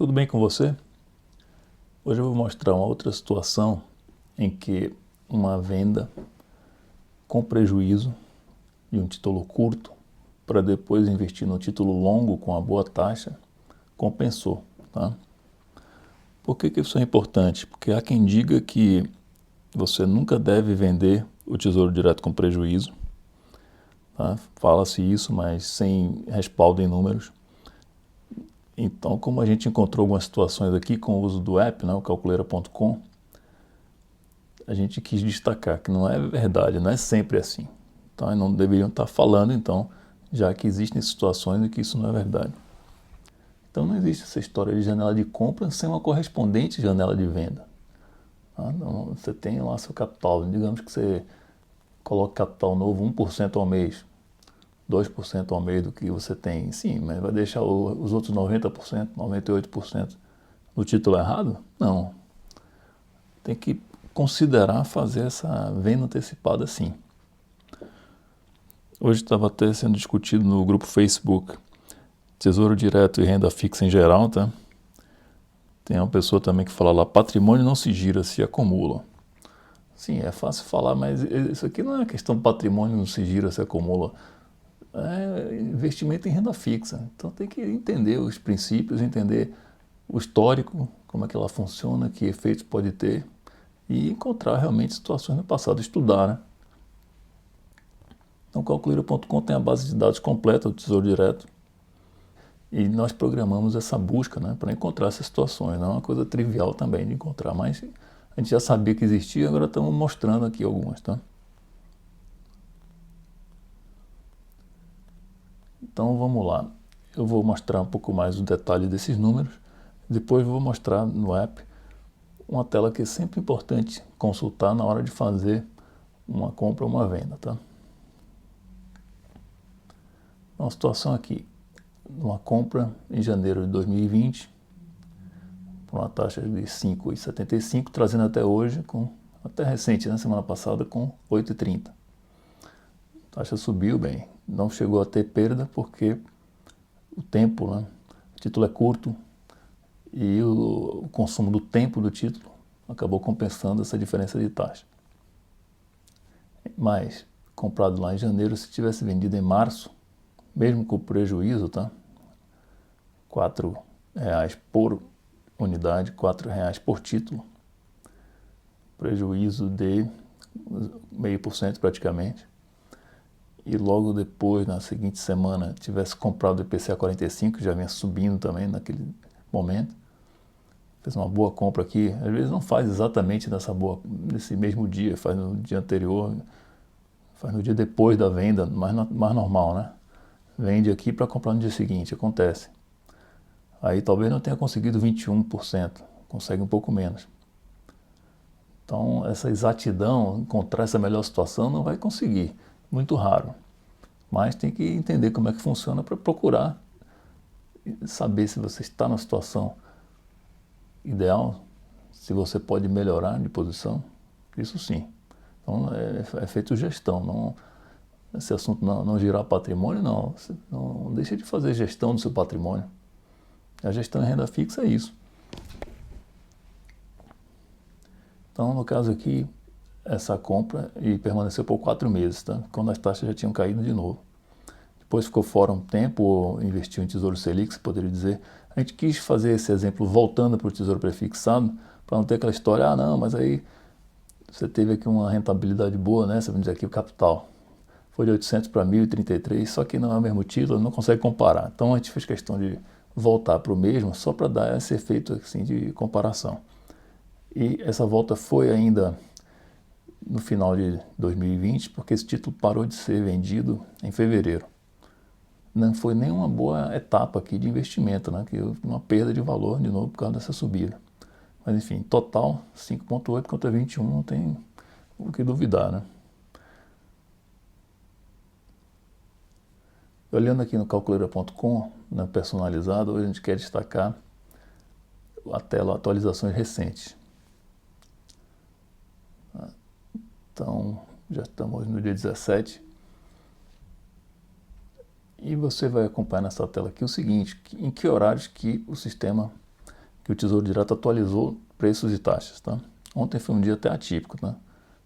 Tudo bem com você? Hoje eu vou mostrar uma outra situação em que uma venda com prejuízo de um título curto para depois investir no título longo com uma boa taxa compensou, tá? Por que isso é importante? Porque há quem diga que você nunca deve vender o Tesouro Direto com prejuízo, tá? Fala-se isso, mas sem respaldo em números. Então, como a gente encontrou algumas situações aqui com o uso do app, né, o calculeira.com, a gente quis destacar que não é verdade, não é sempre assim. Então, não deveriam estar falando, então, já que existem situações em que isso não é verdade. Então, não existe essa história de janela de compra sem uma correspondente janela de venda. Tá? Então, você tem lá seu capital, digamos que você coloque capital novo 1% ao mês, 2% ao mês do que você tem. Sim, mas vai deixar os outros 90%, 98% no título errado? Não. Tem que considerar fazer essa venda antecipada sim. Hoje estava até sendo discutido no grupo Facebook, Tesouro Direto e renda fixa em geral, tá? Tem uma pessoa também que fala lá, patrimônio não se gira, se acumula. Sim, é fácil falar, mas isso aqui não é questão de patrimônio não se gira, se acumula. É investimento em renda fixa. Então tem que entender os princípios, entender o histórico, como é que ela funciona, que efeitos pode ter e encontrar realmente situações no passado, estudar, né? Então, calculeira.com tem a base de dados completa do Tesouro Direto e nós programamos essa busca, né, para encontrar essas situações. Não é uma coisa trivial também de encontrar, mas a gente já sabia que existia, agora estamos mostrando aqui algumas, tá? Então vamos lá. Eu vou mostrar um pouco mais o detalhe desses números, depois vou mostrar no app uma tela que é sempre importante consultar na hora de fazer uma compra ou uma venda, tá? Uma situação aqui, uma compra em janeiro de 2020, por uma taxa de 5,75, trazendo até hoje, até recente, na semana passada, com 8,30. A taxa subiu bem, não chegou a ter perda porque o tempo, né? O título é curto e o consumo do tempo do título acabou compensando essa diferença de taxa. Mas, comprado lá em janeiro, se tivesse vendido em março, mesmo com prejuízo, tá? R$ 4 por unidade, R$ 4 por título, prejuízo de 0,5% praticamente, e logo depois, na seguinte semana, tivesse comprado o IPCA 45, que já vinha subindo também naquele momento, fez uma boa compra aqui, às vezes não faz exatamente nesse mesmo dia, faz no dia anterior, faz no dia depois da venda, mais normal, né? Vende aqui para comprar no dia seguinte, acontece. Aí talvez não tenha conseguido 21%, consegue um pouco menos. Então, essa exatidão, encontrar essa melhor situação, não vai conseguir, muito raro. Mas tem que entender como é que funciona para procurar saber se você está na situação ideal, se você pode melhorar de posição, isso sim. Então, é feito gestão, não, esse assunto não girar patrimônio, não. Você não deixa de fazer gestão do seu patrimônio. A gestão em renda fixa é isso. Então, no caso aqui, essa compra e permaneceu por 4 meses, tá? Quando as taxas já tinham caído de novo. Depois ficou fora um tempo, ou investiu em Tesouro Selic, se poderia dizer. A gente quis fazer esse exemplo voltando para o Tesouro Prefixado, para não ter aquela história, ah não, mas aí você teve aqui uma rentabilidade boa, né? Você vai dizer aqui o capital. Foi de 800 para 1.033, só que não é o mesmo título, não consegue comparar. Então a gente fez questão de voltar para o mesmo, só para dar esse efeito assim, de comparação. E essa volta foi ainda no final de 2020, porque esse título parou de ser vendido em fevereiro. Não foi nenhuma boa etapa aqui de investimento, né? Que houve uma perda de valor de novo por causa dessa subida. Mas enfim, total 5,8 contra 21, não tem o que duvidar, né? Olhando aqui no calculeira.com, na personalizado, hoje a gente quer destacar a tela atualizações recentes. Então, já estamos no dia 17. E você vai acompanhar nessa tela aqui o seguinte, em que horários que o sistema que o Tesouro Direto atualizou preços e taxas, tá? Ontem foi um dia até atípico, tá?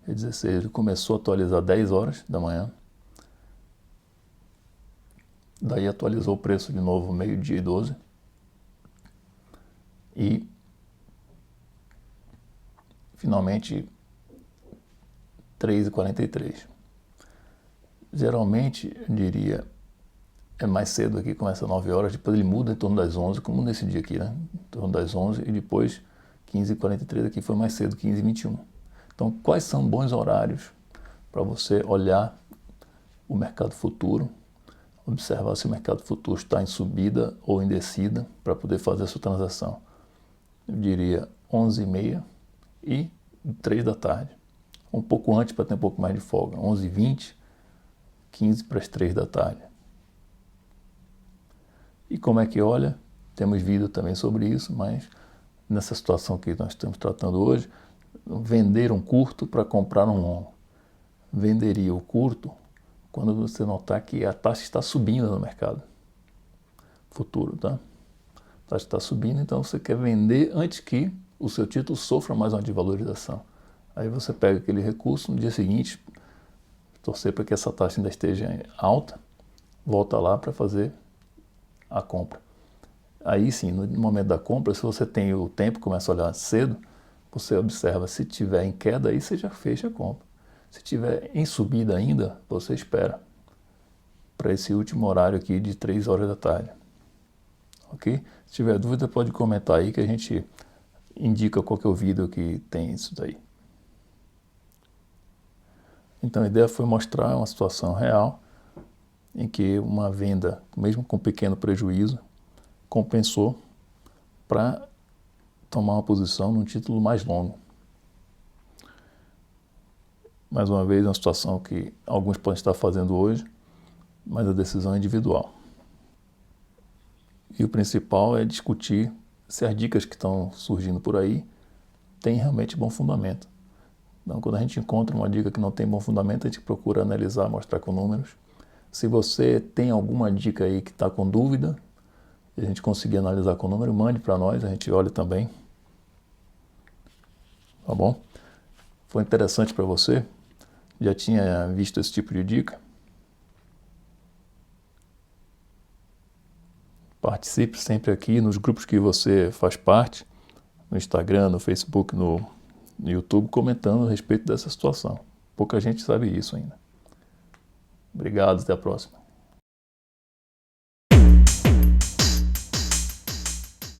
Dia 16, ele começou a atualizar 10 horas da manhã. Daí atualizou o preço de novo meio-dia e 12. E finalmente 3h43. Geralmente, eu diria, é mais cedo aqui, começa às 9 horas, depois ele muda em torno das 11, como nesse dia aqui, né? Em torno das 11 e depois 15h43 aqui foi mais cedo, 15h21. Então, quais são bons horários para você olhar o mercado futuro, observar se o mercado futuro está em subida ou em descida para poder fazer a sua transação? Eu diria 11h30 e 3 da tarde. Um pouco antes para ter um pouco mais de folga, 11h20, 15 para as 3 da tarde. E como é que olha? Temos vídeo também sobre isso, mas nessa situação que nós estamos tratando hoje, vender um curto para comprar um longo. Venderia o curto quando você notar que a taxa está subindo no mercado futuro, tá? A taxa está subindo, então você quer vender antes que o seu título sofra mais uma desvalorização. Aí você pega aquele recurso, no dia seguinte, torcer para que essa taxa ainda esteja alta, volta lá para fazer a compra. Aí sim, no momento da compra, se você tem o tempo, começa a olhar cedo, você observa, se tiver em queda, aí você já fecha a compra. Se tiver em subida ainda, você espera para esse último horário aqui de 3 horas da tarde. Ok? Se tiver dúvida, pode comentar aí que a gente indica qual que é o vídeo que tem isso daí. Então a ideia foi mostrar uma situação real em que uma venda, mesmo com pequeno prejuízo, compensou para tomar uma posição num título mais longo. Mais uma vez, uma situação que alguns podem estar fazendo hoje, mas a decisão é individual. E o principal é discutir se as dicas que estão surgindo por aí têm realmente bom fundamento. Então, quando a gente encontra uma dica que não tem bom fundamento, a gente procura analisar, mostrar com números. Se você tem alguma dica aí que está com dúvida, e a gente conseguir analisar com número, mande para nós, a gente olha também. Tá bom? Foi interessante para você? Já tinha visto esse tipo de dica? Participe sempre aqui nos grupos que você faz parte, no Instagram, no Facebook, no YouTube, comentando a respeito dessa situação. Pouca gente sabe isso ainda. Obrigado, até a próxima.